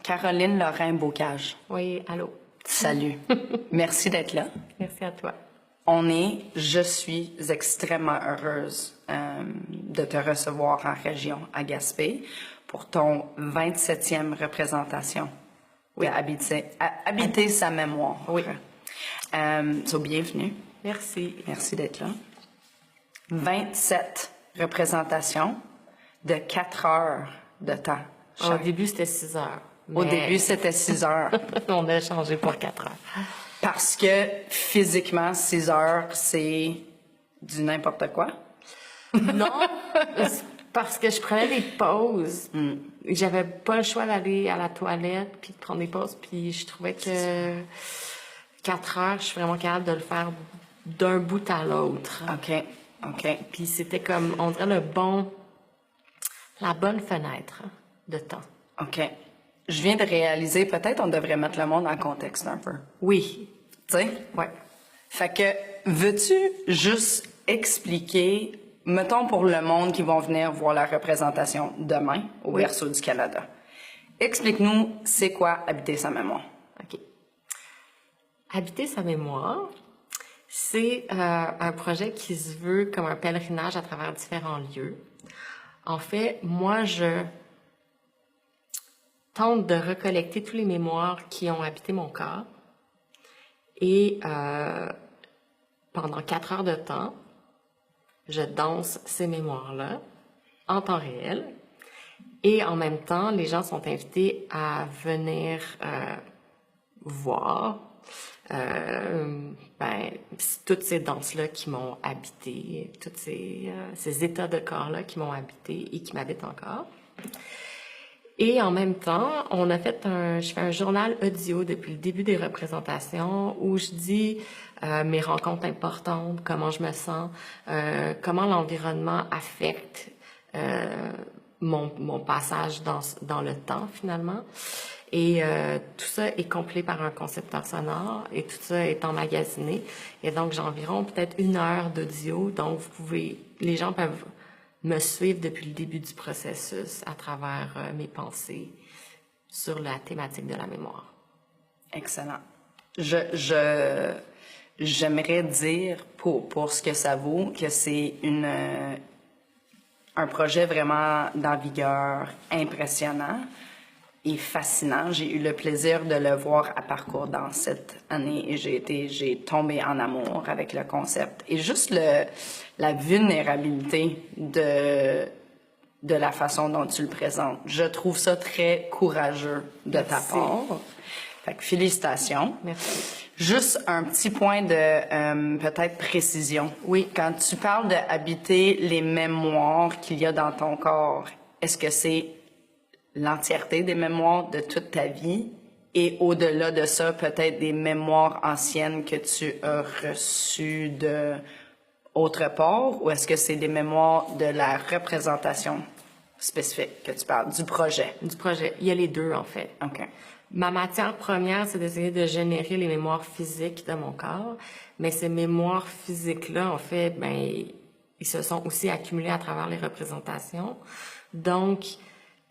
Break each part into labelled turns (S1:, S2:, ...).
S1: Caroline Lorrain-Bocage.
S2: Oui, allô.
S1: Salut. Merci d'être là.
S2: Merci à toi.
S1: Je suis extrêmement heureuse de te recevoir en région, à Gaspé, pour ton 27e représentation de Habiter sa mémoire.
S2: Oui.
S1: Bienvenue.
S2: Merci.
S1: Merci d'être là. 27 représentations de 4 heures de temps.
S2: Au début, c'était 6 heures.
S1: Au début, c'était 6 heures.
S2: On a changé pour 4 heures.
S1: Parce que physiquement, 6 heures, c'est du n'importe quoi.
S2: Non, parce que je prenais des pauses. J'avais pas le choix d'aller à la toilette puis de prendre des pauses. Puis je trouvais que 4 heures, je suis vraiment capable de le faire d'un bout à l'autre.
S1: OK.
S2: Puis c'était comme, on dirait la bonne fenêtre de temps.
S1: OK. Je viens de réaliser, peut-être on devrait mettre le monde en contexte un peu.
S2: Oui.
S1: Tu sais?
S2: Ouais.
S1: Fait que, veux-tu juste expliquer, mettons pour le monde qui vont venir voir la représentation demain au Berceau du Canada. Explique-nous, c'est quoi Habiter sa mémoire?
S2: OK. Habiter sa mémoire, c'est un projet qui se veut comme un pèlerinage à travers différents lieux. En fait, moi, je tente de recollecter tous les mémoires qui ont habité mon corps. Et pendant 4 heures de temps, je danse ces mémoires-là en temps réel. Et en même temps, les gens sont invités à venir voir toutes ces danses-là qui m'ont habité, tous ces états de corps-là qui m'ont habité et qui m'habitent encore. Et en même temps, je fais un journal audio depuis le début des représentations où je dis mes rencontres importantes, comment je me sens, comment l'environnement affecte mon passage dans le temps finalement. Et tout ça est complété par un concepteur sonore et tout ça est emmagasiné. Et donc j'ai environ peut-être 1 heure d'audio, donc les gens peuvent me suivre depuis le début du processus à travers mes pensées sur la thématique de la mémoire.
S1: Excellent. J'aimerais dire, pour ce que ça vaut, que c'est un projet vraiment d'envigueur, impressionnant et fascinant. J'ai eu le plaisir de le voir à Parcours dans cette année et j'ai tombé en amour avec le concept. Et juste la vulnérabilité de la façon dont tu le présentes. Je trouve ça très courageux de ta part. Fait que félicitations.
S2: Merci.
S1: Juste un petit point de peut-être précision.
S2: Oui.
S1: Quand tu parles de habiter les mémoires qu'il y a dans ton corps, est-ce que c'est l'entièreté des mémoires de toute ta vie et au-delà de ça, peut-être des mémoires anciennes que tu as reçues de autre part, ou est-ce que c'est des mémoires de la représentation spécifique que tu parles, du projet?
S2: Du projet. Il y a les deux, en fait.
S1: OK.
S2: Ma matière première, c'est d'essayer de générer les mémoires physiques de mon corps, mais ces mémoires physiques-là, en fait, ils se sont aussi accumulés à travers les représentations. Donc,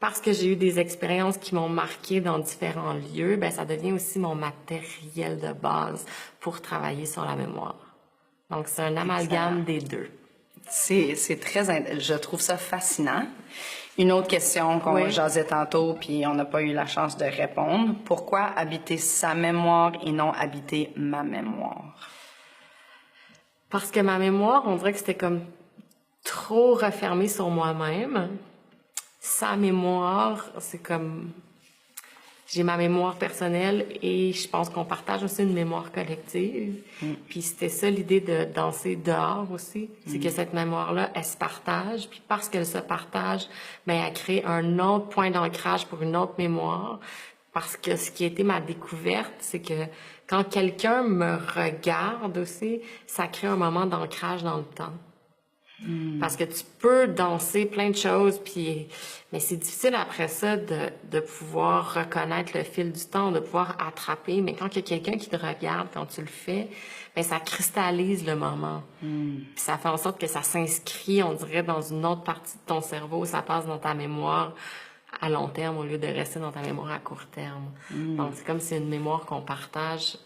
S2: parce que j'ai eu des expériences qui m'ont marqué dans différents lieux, ça devient aussi mon matériel de base pour travailler sur la mémoire. Donc, c'est un amalgame des deux.
S1: C'est je trouve ça fascinant. Une autre question qu'on jasait tantôt, puis on n'a pas eu la chance de répondre. Pourquoi habiter sa mémoire et non habiter ma mémoire?
S2: Parce que ma mémoire, on dirait que c'était comme trop refermé sur moi-même. Sa mémoire, c'est comme... J'ai ma mémoire personnelle et je pense qu'on partage aussi une mémoire collective. Puis c'était ça l'idée de danser dehors aussi. C'est que cette mémoire-là, elle se partage. Puis parce qu'elle se partage, elle crée un autre point d'ancrage pour une autre mémoire. Parce que ce qui a été ma découverte, c'est que quand quelqu'un me regarde aussi, ça crée un moment d'ancrage dans le temps. Parce que tu peux danser plein de choses, mais c'est difficile après ça de pouvoir reconnaître le fil du temps, de pouvoir attraper. Mais quand il y a quelqu'un qui te regarde quand tu le fais, ça cristallise le moment. Puis ça fait en sorte que ça s'inscrit, on dirait, dans une autre partie de ton cerveau. Ça passe dans ta mémoire à long terme au lieu de rester dans ta mémoire à court terme. Donc, c'est comme si c'est une mémoire qu'on partage,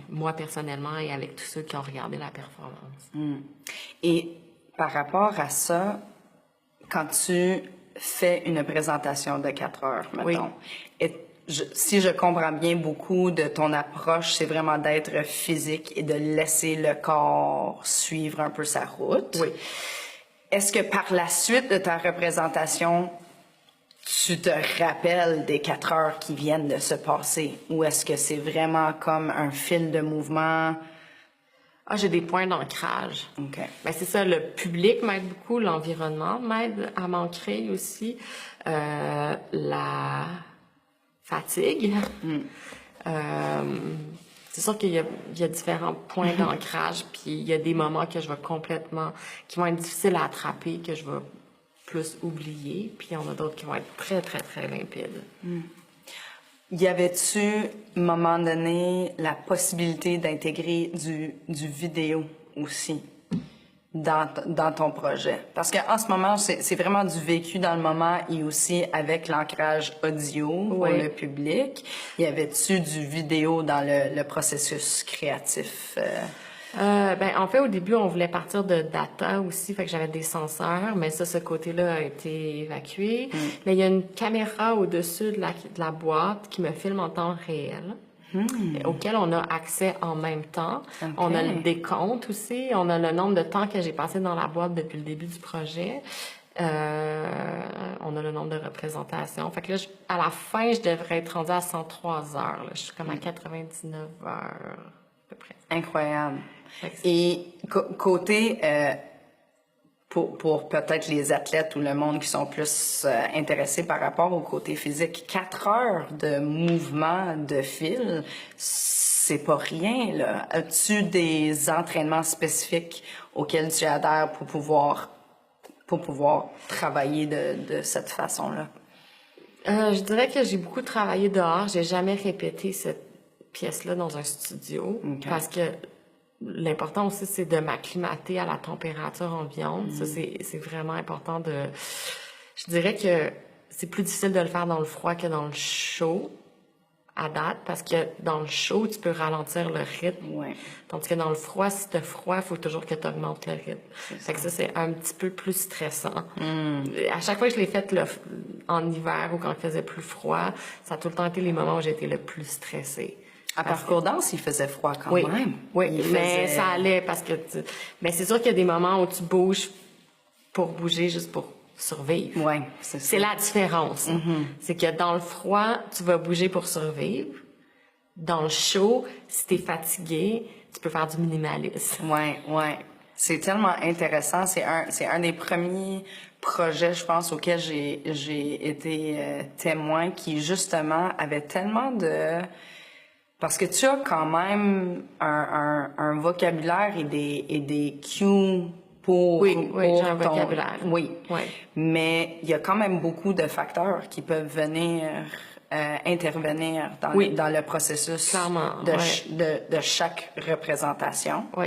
S2: moi personnellement et avec tous ceux qui ont regardé la performance.
S1: Et par rapport à ça, quand tu fais une présentation de 4 heures, mettons, si je comprends bien, beaucoup de ton approche, c'est vraiment d'être physique et de laisser le corps suivre un peu sa route.
S2: Oui.
S1: Est-ce que par la suite de ta représentation, tu te rappelles des 4 heures qui viennent de se passer? Ou est-ce que c'est vraiment comme un fil de mouvement?
S2: Ah, j'ai des points d'ancrage.
S1: OK.
S2: Ben, c'est ça, le public m'aide beaucoup, l'environnement m'aide à m'ancrer aussi. La fatigue. C'est sûr qu'il y a différents points d'ancrage, puis il y a des moments que je vais qui vont être difficiles à attraper, que je vais plus oublier, puis il y en a d'autres qui vont être très, très, très limpides.
S1: Y avait-tu, à un moment donné, la possibilité d'intégrer du vidéo aussi dans ton projet? Parce qu'en ce moment, c'est vraiment du vécu dans le moment et aussi avec l'ancrage audio pour le public. Y avait-tu du vidéo dans le processus créatif?
S2: En fait, au début, on voulait partir de data aussi, fait que j'avais des senseurs, mais ça, ce côté-là a été évacué. Mais il y a une caméra au-dessus de la boîte qui me filme en temps réel, auquel on a accès en même temps.
S1: Okay.
S2: On a le décompte aussi, on a le nombre de temps que j'ai passé dans la boîte depuis le début du projet. On a le nombre de représentations. Fait que là, à la fin, je devrais être rendue à 103 heures. Là. Je suis comme à 99 heures, à peu près.
S1: Incroyable. Et côté, pour peut-être les athlètes ou le monde qui sont plus intéressés par rapport au côté physique, 4 heures de mouvement de fil, c'est pas rien, là. As-tu des entraînements spécifiques auxquels tu adhères pour pouvoir travailler de cette façon-là?
S2: Je dirais que j'ai beaucoup travaillé dehors. J'ai jamais répété cette pièce-là dans un studio.
S1: Okay.
S2: Parce que l'important aussi, c'est de m'acclimater à la température ambiante. Ça, c'est vraiment important je dirais que c'est plus difficile de le faire dans le froid que dans le chaud, à date, parce que dans le chaud, tu peux ralentir le rythme.
S1: Ouais.
S2: Tandis que dans le froid, si t'as froid, il faut toujours que tu augmentes le rythme. Fait que ça, c'est un petit peu plus stressant. À chaque fois que je l'ai fait en hiver ou quand il faisait plus froid, ça a tout le temps été les moments où j'étais le plus stressée.
S1: À Parcours Danse, il faisait froid quand même.
S2: Oui, mais ça allait parce que mais c'est sûr qu'il y a des moments où tu bouges pour bouger juste pour survivre.
S1: Oui, c'est ça.
S2: C'est la différence. C'est que dans le froid, tu vas bouger pour survivre. Dans le chaud, si t'es fatigué, tu peux faire du minimalisme.
S1: Oui. C'est tellement intéressant. C'est un des premiers projets, je pense, auxquels j'ai été témoin qui, justement, avait tellement de... Parce que tu as quand même un vocabulaire et des cues pour...
S2: Oui, j'ai un vocabulaire.
S1: Oui, mais il y a quand même beaucoup de facteurs qui peuvent venir intervenir dans le processus de chaque représentation.
S2: Oui.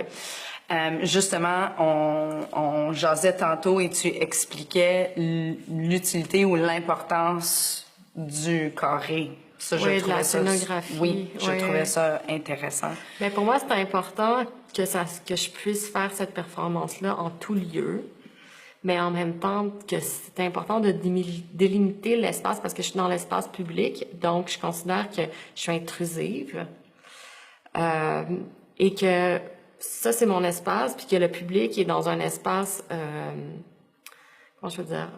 S1: Justement, on jasait tantôt et tu expliquais l'utilité ou l'importance du carré. Ça,
S2: de la scénographie.
S1: Oui, je trouvais ça intéressant.
S2: Mais pour moi, c'est important que je puisse faire cette performance-là en tout lieu, mais en même temps que c'est important de délimiter l'espace parce que je suis dans l'espace public, donc je considère que je suis intrusive et que ça, c'est mon espace, puis que le public est dans un espace... comment je veux dire,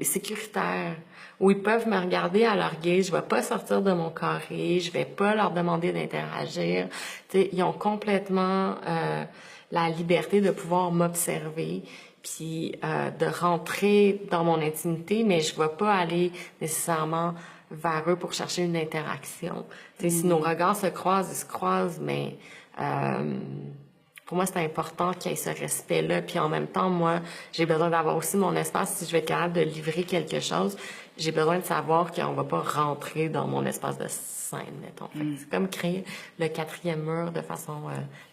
S2: sécuritaire, où ils peuvent me regarder à leur guise, je vais pas sortir de mon carré, je vais pas leur demander d'interagir. T'sais, ils ont complètement la liberté de pouvoir m'observer, puis de rentrer dans mon intimité, mais je vais pas aller nécessairement vers eux pour chercher une interaction. Si nos regards se croisent, ils se croisent, mais... pour moi, c'est important qu'il y ait ce respect-là. Puis en même temps, moi, j'ai besoin d'avoir aussi mon espace. Si je vais être capable de livrer quelque chose, j'ai besoin de savoir qu'on va pas rentrer dans mon espace de scène, mettons. C'est comme créer le 4e mur de façon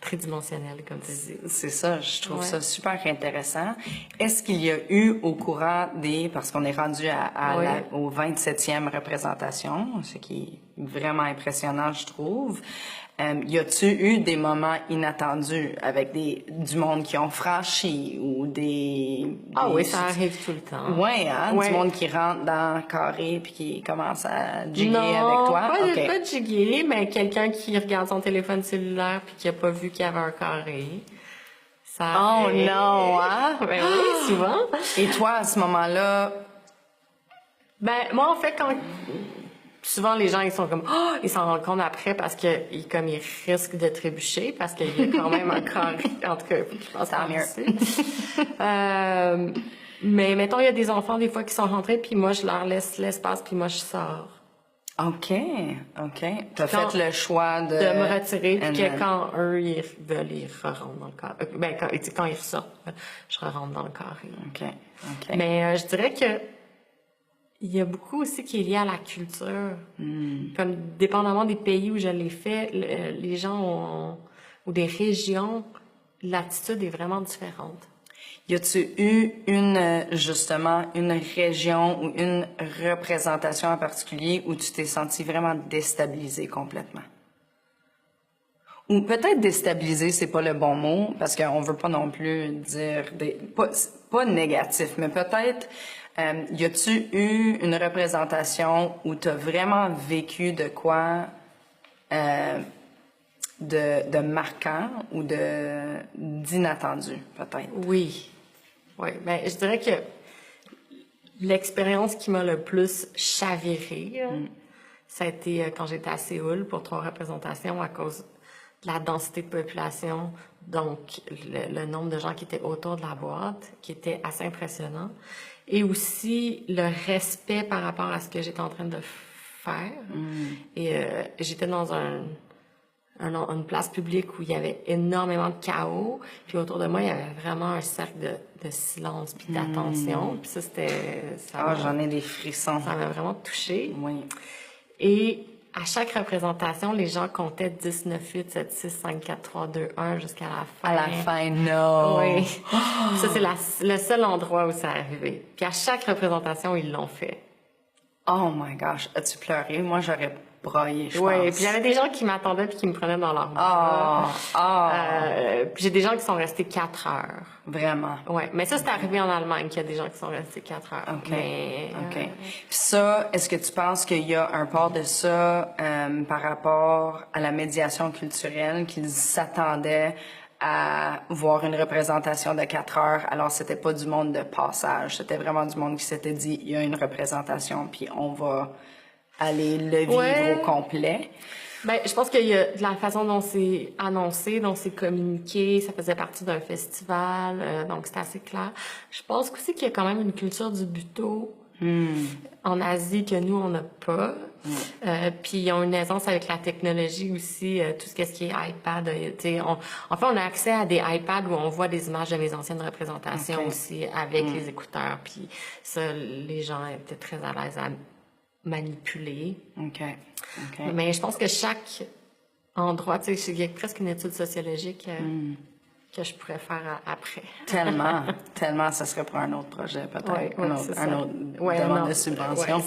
S2: tridimensionnelle, comme tu dis.
S1: C'est ça, je trouve ça super intéressant. Est-ce qu'il y a eu au courant parce qu'on est rendu au 27e représentation, ce qui est vraiment impressionnant, je trouve. Y a-tu eu des moments inattendus avec du monde qui ont franchi ou
S2: oui, ça arrive tout le temps.
S1: Ouais, hein? Du monde qui rentre dans le carré puis qui commence à jiguer avec toi?
S2: Pas de jiguer, mais quelqu'un qui regarde son téléphone cellulaire puis qui a pas vu qu'il y avait un carré. Ça arrive.
S1: Non, hein?
S2: Ben oui, souvent.
S1: Et toi, à ce moment-là?
S2: Ben, moi, en fait, souvent, les gens, ils sont comme, ils s'en rendent compte après parce que, comme ils risquent de trébucher parce qu'il y a quand même un carré. En tout cas, je pense
S1: tant
S2: mieux. Mais mettons, il y a des enfants, des fois, qui sont rentrés, puis moi, je leur laisse l'espace, puis moi, je sors.
S1: OK. T'as fait le choix de
S2: me retirer, puis que quand eux, ils veulent, ils rentrent dans le carré. Ben, quand ils ressortent, je rentre dans le carré.
S1: OK.
S2: Mais je dirais que il y a beaucoup aussi qui est lié à la culture. Comme dépendamment des pays où je l'ai fait, les gens ou des régions, l'attitude est vraiment différente.
S1: Y a-tu eu une région ou une représentation en particulier où tu t'es senti vraiment déstabilisé complètement? Ou peut-être déstabilisé, c'est pas le bon mot, parce qu'on veut pas non plus dire pas négatif, mais peut-être y a-tu eu une représentation où t'as vraiment vécu de quoi de marquant ou d'inattendu, peut-être?
S2: Oui. Ben, je dirais que l'expérience qui m'a le plus chavirée, ça a été quand j'étais à Séoul pour 3 représentations à cause de la densité de population, donc le nombre de gens qui étaient autour de la boîte, qui était assez impressionnant, et aussi le respect par rapport à ce que j'étais en train de faire. Et j'étais dans une place publique où il y avait énormément de chaos, puis autour de moi, il y avait vraiment un cercle de silence puis d'attention. Puis ça,
S1: j'en ai des frissons.
S2: Ça m'a vraiment touchée.
S1: Oui.
S2: Et à chaque représentation, les gens comptaient 10, 9, 8, 7, 6, 5, 4, 3, 2, 1 jusqu'à la fin.
S1: À la fin, non!
S2: Oui. Ça, c'est le seul endroit où ça est arrivé. Puis à chaque représentation, ils l'ont fait.
S1: Oh my gosh! As-tu pleuré? Moi, j'aurais braillé, je pense.
S2: Oui, puis il y avait des gens qui m'attendaient puis qui me prenaient dans leurs bras. Puis j'ai des gens qui sont restés 4 heures.
S1: Vraiment?
S2: Oui, mais ça, c'est arrivé en Allemagne qu'il y a des gens qui sont restés 4 heures.
S1: OK.
S2: Mais,
S1: Puis ça, est-ce que tu penses qu'il y a un part de ça par rapport à la médiation culturelle, qu'ils s'attendaient à voir une représentation de 4 heures, alors c'était pas du monde de passage, c'était vraiment du monde qui s'était dit, il y a une représentation, puis on va aller le vivre au complet?
S2: Ben, je pense qu'il y a de la façon dont c'est annoncé, dont c'est communiqué, ça faisait partie d'un festival, donc c'est assez clair. Je pense aussi qu'il y a quand même une culture du buto en Asie que nous, on n'a pas. Puis ils ont une aisance avec la technologie aussi, tout ce qui est iPad. En fait, on a accès à des iPads où on voit des images de mes anciennes représentations aussi avec les écouteurs. Puis ça, les gens étaient très à l'aise à manipuler.
S1: OK.
S2: Mais je pense que chaque endroit, tu sais, il y a presque une étude sociologique que je pourrais faire après.
S1: Tellement, ça serait pour un autre projet, peut-être.
S2: Ouais,
S1: un autre demande de subvention.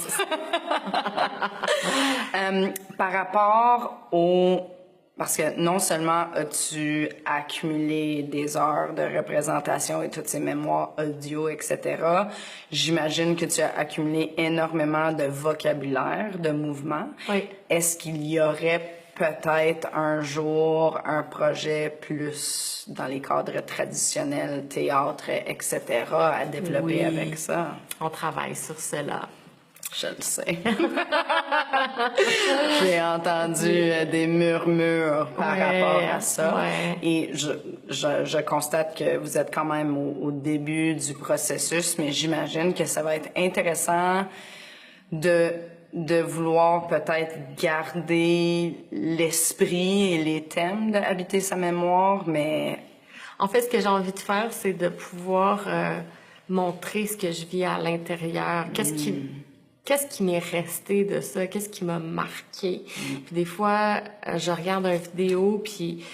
S1: Par rapport parce que non seulement as-tu accumulé des heures de représentation et toutes ces mémoires audio, etc., j'imagine que tu as accumulé énormément de vocabulaire, de mouvement.
S2: Oui.
S1: Est-ce qu'il y aurait peut-être un jour un projet plus dans les cadres traditionnels, théâtre, etc., à développer avec ça?
S2: On travaille sur cela.
S1: Je le sais. J'ai entendu des murmures par rapport à ça.
S2: Ouais.
S1: Et je constate que vous êtes quand même au début du processus, mais j'imagine que ça va être intéressant de vouloir peut-être garder l'esprit et les thèmes de Habiter sa mémoire, mais...
S2: En fait, ce que j'ai envie de faire, c'est de pouvoir montrer ce que je vis à l'intérieur. qu'est-ce qui m'est resté de ça? Qu'est-ce qui m'a marqué? Puis des fois, je regarde une vidéo, puis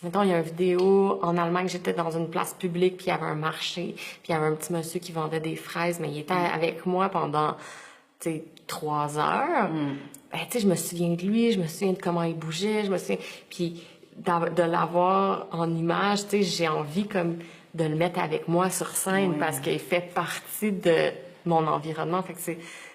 S2: mettons, il y a une vidéo en Allemagne, j'étais dans une place publique, puis il y avait un marché, puis il y avait un petit monsieur qui vendait des fraises, mais il était avec moi pendant, 3 heures. Ben, je me souviens de lui, je me souviens de comment il bougeait, puis de l'avoir en image, j'ai envie comme de le mettre avec moi sur scène parce qu'il fait partie de mon environnement. Fait que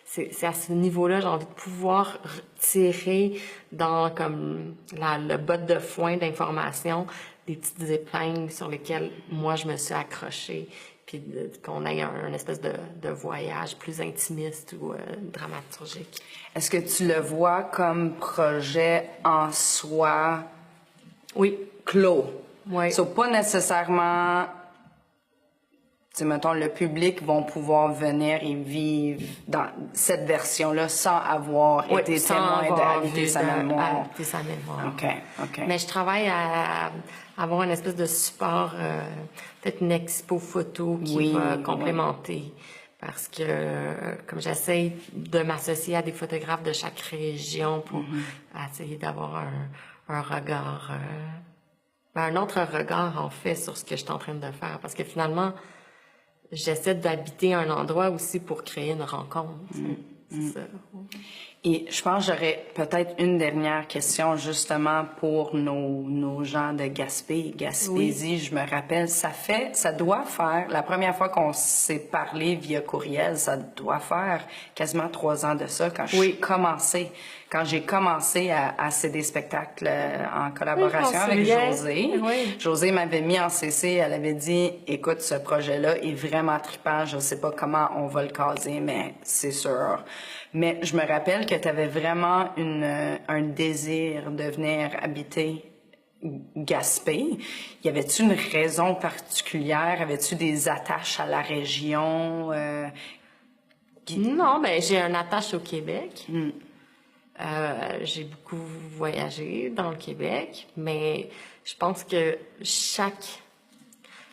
S2: c'est à ce niveau-là, j'ai envie de pouvoir tirer dans comme le botte de foin d'informations des petites épingles sur lesquelles moi je me suis accrochée, puis qu'on ait un espèce de voyage plus intimiste ou dramaturgique.
S1: Est-ce que tu le vois comme projet en soi?
S2: Oui.
S1: Clos.
S2: Oui.
S1: So, pas nécessairement, mettons, le public vont pouvoir venir et vivre dans cette version-là sans avoir été témoin d'habiter sa mémoire.
S2: Habiter sa mémoire.
S1: OK.
S2: Mais je travaille à avoir une espèce de support, peut-être une expo photo qui va complémenter. Parce que, comme j'essaie de m'associer à des photographes de chaque région pour essayer d'avoir un regard, un autre regard, en fait, sur ce que je suis en train de faire. Parce que finalement, j'essaie d'habiter un endroit aussi pour créer une rencontre. C'est ça.
S1: Et je pense que j'aurais peut-être une dernière question justement pour nos gens de Gaspésie. Je me rappelle, ça doit faire, la première fois qu'on s'est parlé via courriel, ça doit faire quasiment 3 ans de ça quand j'ai commencé à céder spectacle en collaboration avec Josée. Josée m'avait mis en CC, elle avait dit, écoute, ce projet-là est vraiment trippant, je sais pas comment on va le caser, mais c'est sûr. Mais je me rappelle que tu avais vraiment un désir de venir habiter Gaspé. Y avait-tu une raison particulière? Avais-tu des attaches à la région?
S2: Non, ben j'ai une attache au Québec. J'ai beaucoup voyagé dans le Québec, mais je pense que chaque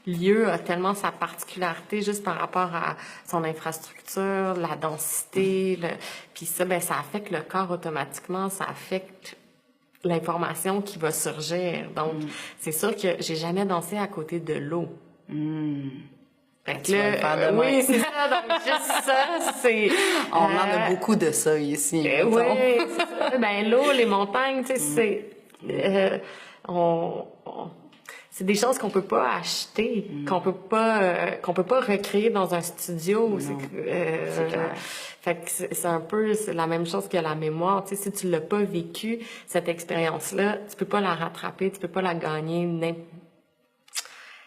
S2: lieu a tellement sa particularité juste par rapport à son infrastructure, la densité, puis ça, ben ça affecte le corps automatiquement, ça affecte l'information qui va surgir. Donc, c'est sûr que j'ai jamais dansé à côté de l'eau. Fait que là, oui, c'est ça. Donc, juste ça, c'est...
S1: On en a beaucoup de ça ici.
S2: Oui, c'est ça. Ben, l'eau, les montagnes, tu sais, c'est des choses qu'on peut pas acheter, qu'on peut pas recréer dans un studio. C'est clair. Fait que c'est un peu la même chose que la mémoire. Tu sais, si tu l'as pas vécu, cette expérience-là, tu peux pas la rattraper, tu peux pas la gagner.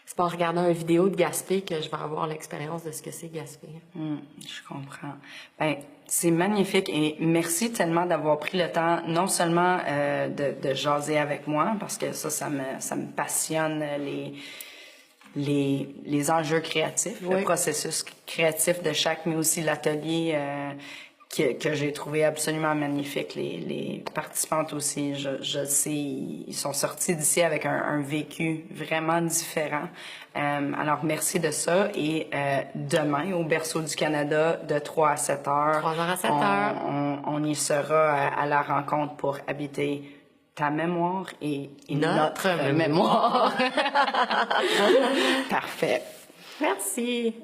S2: C'est pas en regardant une vidéo de Gaspé que je vais avoir l'expérience de ce que c'est Gaspé.
S1: Je comprends. Ben, c'est magnifique et merci tellement d'avoir pris le temps non seulement de jaser avec moi, parce que ça me passionne les enjeux créatifs, le processus créatif de chaque, mais aussi l'atelier que j'ai trouvé absolument magnifique. Les participantes aussi, je sais, ils sont sortis d'ici avec un vécu vraiment différent. Alors, merci de ça. Et demain, au Berceau du Canada, de 3 à 7 heures,
S2: 3 heures à 7 heures.
S1: On y sera à la rencontre pour habiter ta mémoire et notre mémoire. Parfait.
S2: Merci.